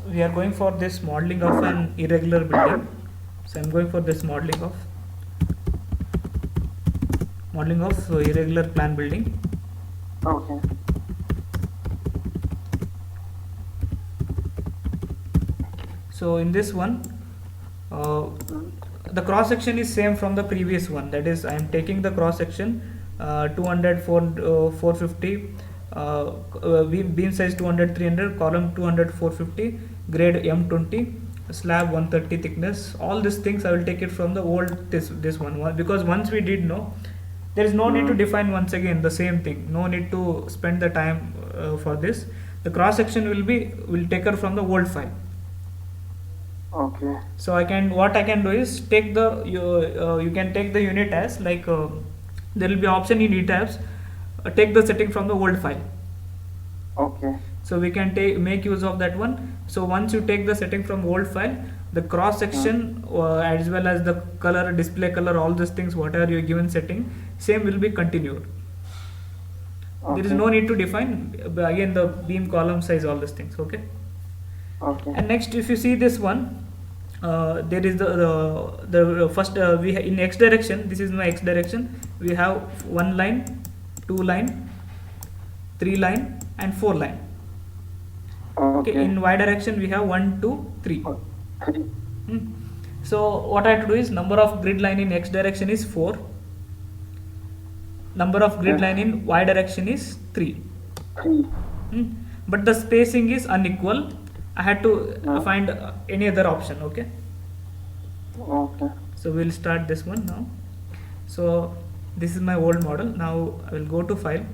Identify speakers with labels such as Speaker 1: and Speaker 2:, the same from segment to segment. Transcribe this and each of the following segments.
Speaker 1: We are going for this modeling of an irregular building. So I'm going for this modeling of irregular plan building.
Speaker 2: Okay.
Speaker 1: So in this one, the cross section is same from the previous one. That is, I am taking the cross section 200, 450, beam size 200, 300, column 200, 450, grade M20, slab 130 thickness. All these things I will take it from the old this one, because once we did know, there is no need to define once again the same thing. No need to spend the time for this. The cross section will take her from the old file.
Speaker 2: Okay.
Speaker 1: So what I can do is take you can take the unit as like there will be option in etabs, take the setting from the old file.
Speaker 2: Okay.
Speaker 1: So we can make use of that one. So once you take the setting from old file, the cross section as well as the color, display color, all these things, whatever your given setting, same will be continued.
Speaker 2: Okay.
Speaker 1: There is no need to define again the beam, column size, all these things. Okay.
Speaker 2: Okay.
Speaker 1: And next, if you see this one, there is the first we in x direction. This is my x direction. We have 1 line, 2 line, 3 line, and 4 line. Okay. In y direction we have 1, 2, 3. So what I have to do is, number of grid line in x direction is 4. Number of grid line in y direction is 3. But the spacing is unequal. I had to find any other option. Okay.
Speaker 2: Okay.
Speaker 1: So we'll start this one now. So this is my old model. Now I will go to file.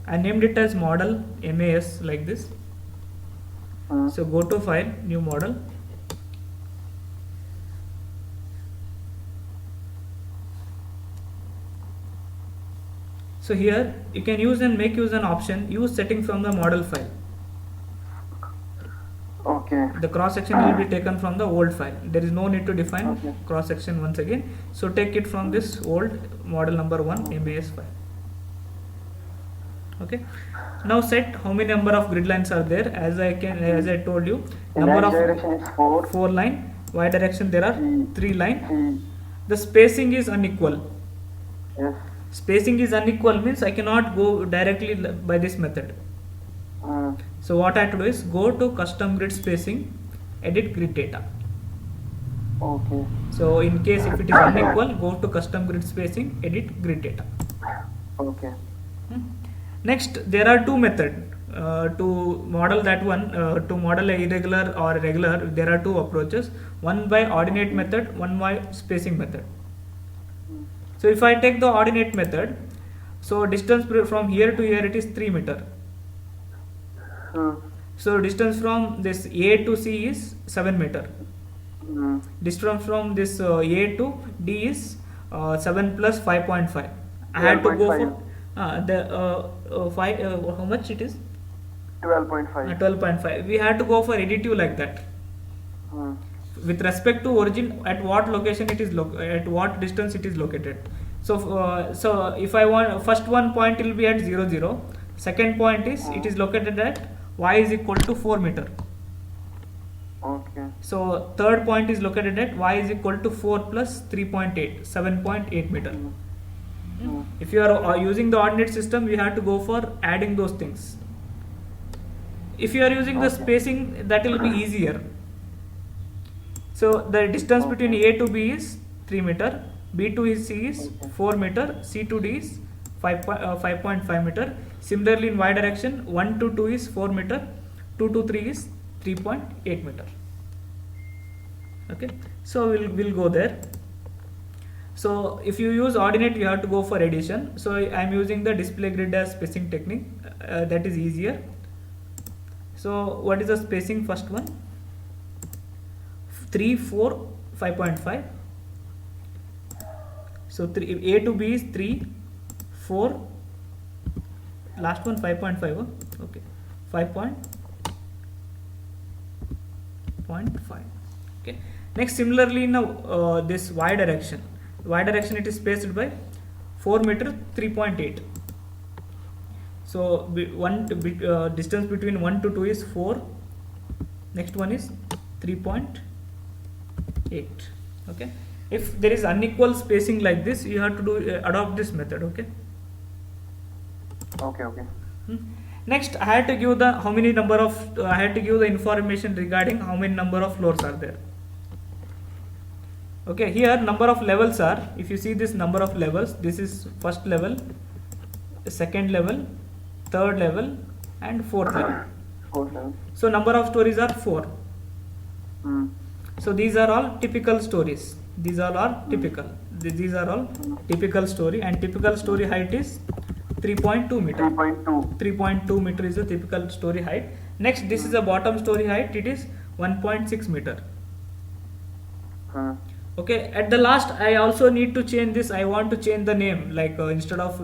Speaker 1: I named it as model MAS like this. So go to file, new model. So here you can use and make use an option, use setting from the model file.
Speaker 2: Okay.
Speaker 1: The cross section will be taken from the old file. There is no need to define cross section once again. So take it from this old model number 1 MAS file. Okay. Now set how many number of grid lines are there. As I told you, number of
Speaker 2: direction is
Speaker 1: 4 line. Y direction there are 3 line. The spacing is unequal.
Speaker 2: Yes.
Speaker 1: Spacing is unequal means I cannot go directly by this method. So what I have to do is go to custom grid spacing, edit grid data.
Speaker 2: Okay.
Speaker 1: So in case if it is unequal, go to custom grid spacing, edit grid data.
Speaker 2: Okay.
Speaker 1: Next, there are two methods to model that one. To model a irregular or regular, there are two approaches. One by ordinate method, one by spacing method. So if I take the ordinate method, so distance from here to here it is 3 meter. So distance from this A to C is 7 meter. Distance from this A to D is 7 plus 5.5. I had to go for how much it is?
Speaker 2: 12.5.
Speaker 1: 12.5. We had to go for additive like that. With respect to origin, at what location it is at what distance it is located. So so if I want, first one point will be at 0, 0. Second point is it is located at y is equal to 4 meter.
Speaker 2: Okay.
Speaker 1: So third point is located at y is equal to 4 plus 3.8, 7.8 meter. If you are using the ordinate system, you have to go for adding those things. If you are using the spacing, that will be easier. So the distance between A to B is 3 meter, B to C is 4 meter, C to D is 5.5 meter. Similarly in Y direction, 1 to 2 is 4 meter, 2 to 3 is 3.8 meter. Okay, so we'll go there. So if you use ordinate, you have to go for addition. So I am using the display grid as spacing technique. That is easier. So what is the spacing? First one, 3, 4, 5.5. So A to B is 3, 4. Last one 5.5. Okay, 5.5. Okay. Next, similarly in this Y direction. Y direction it is spaced by 4 meter, 3.8. So distance between 1 to 2 is 4. Next one is 3.8. Okay. If there is unequal spacing like this, you have to do adopt this method. Okay.
Speaker 2: Okay. Okay.
Speaker 1: Next, I had to give the I had to give the information regarding how many number of floors are there. Okay, here number of levels are, if you see this number of levels, this is first level, second level, third level, and fourth level.
Speaker 2: Fourth level.
Speaker 1: So number of stories are 4.
Speaker 2: Hmm.
Speaker 1: So these are all typical stories. These are all typical. These are all typical story, and typical story height is 3.2 meter.
Speaker 2: 3.2.
Speaker 1: 3.2 meter is the typical story height. Next, this is the bottom story height. It is 1.6 meter.
Speaker 2: Hmm.
Speaker 1: Okay, at the last I also need to change this. I want to change the name, like instead of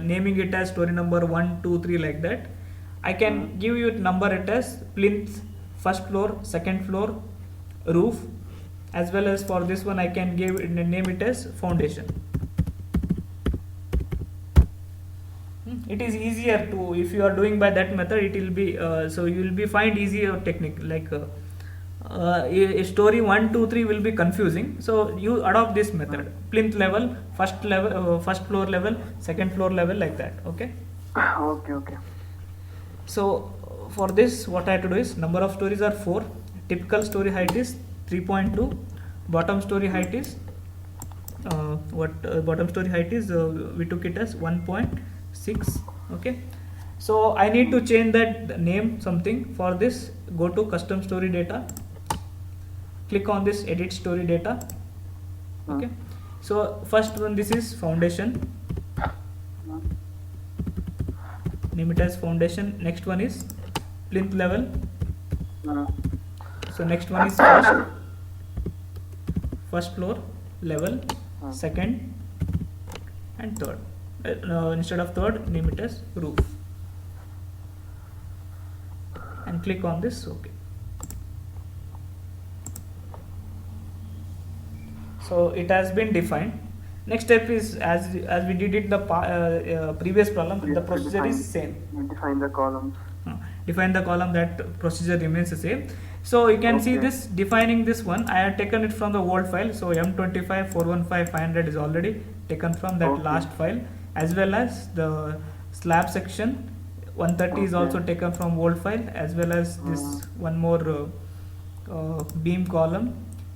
Speaker 1: naming it as story number 1, 2, 3 like that, I can give you number it as plinth, first floor, second floor, roof, as well as for this one I can name it as foundation. It is easier to, if you are doing by that method, it will be so you will be find easier technique, like a story 1, 2, 3 will be confusing, so you adopt this method: plinth level, first floor level, second floor level, like that. Okay.
Speaker 2: Okay. Okay.
Speaker 1: So for this, what I have to do is, number of stories are 4, typical story height is 3.2, bottom story height is bottom story height is we took it as 1.6. Okay. So I need to change that name something. For this, go to custom story data, click on this edit story data. Okay. So first one, this is foundation, name it as foundation. Next one is plinth level. So next one is first floor level, second and third. Instead of third, name it as roof, and click on this. Okay. So it has been defined. Next step is, as we did it the previous problem, the procedure is same.
Speaker 2: Define the columns.
Speaker 1: Define the column, that procedure remains the same. So you can see this, defining this one, I have taken it from the old file. So M25 415 500 is already taken from that last file, as well as the slab section 130 is also taken from old file, as well as this one more beam column,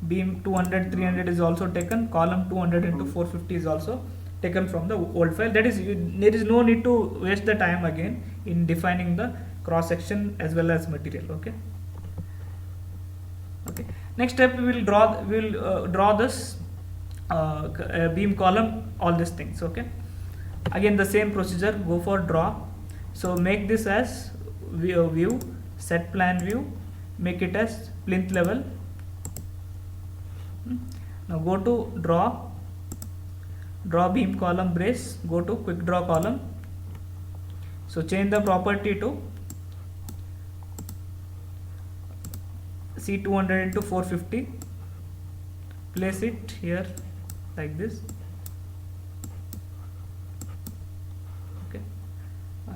Speaker 1: beam 200 300 is also taken, column 200 into 450 is also taken from the old file. That is, there is no need to waste the time again in defining the cross section as well as material. Okay. Okay. Next step, we will draw this beam column, all these things. Okay. Again the same procedure, go for draw. So make this as view, set plan view, make it as plinth level. Now go to draw beam column brace, go to quick draw column. So change the property to C200 into 450, place it here like this. Okay.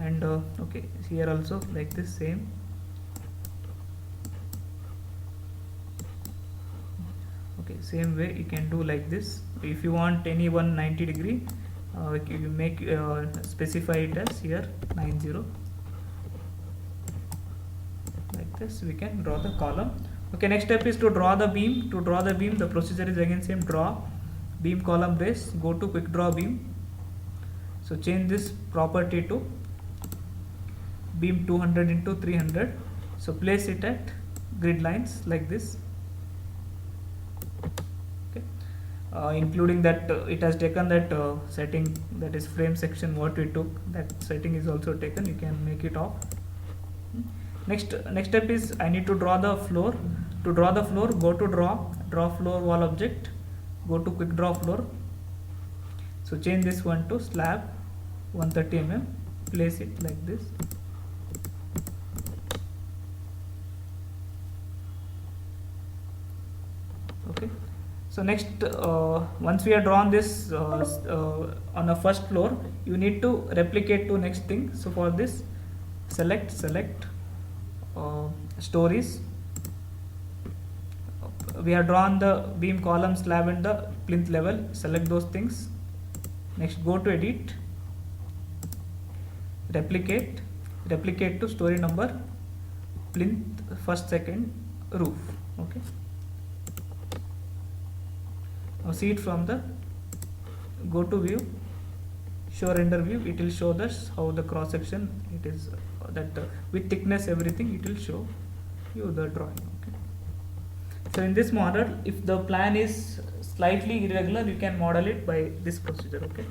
Speaker 1: And okay, here also like this, same. Okay, same way you can do like this. If you want any 190 degree, you make specify it as here 90, like this. We can draw the column. Okay, next step is to draw the beam. To draw the beam, the procedure is again same: draw beam column brace, go to quick draw beam. So change this property to beam 200 into 300. So place it at grid lines like this. Okay, including that it has taken that setting, that is frame section what we took, that setting is also taken. You can make it off. Next step is, I need to draw the floor. To draw the floor, go to draw floor wall object, go to quick draw floor. So change this one to slab 130 mm, place it like this. Okay, So next, once we have drawn this on a first floor, you need to replicate to next thing. So for this, select stories. We have drawn the beam, column, slab and the plinth level. Select those things. Next, go to edit, replicate to story number, plinth, first, second, roof. Okay. Now see it from the go to view, show render view. It will show us how the cross section it is, with thickness everything it will show you the drawing. Okay. So in this model, if the plan is slightly irregular, you can model it by this procedure. Okay.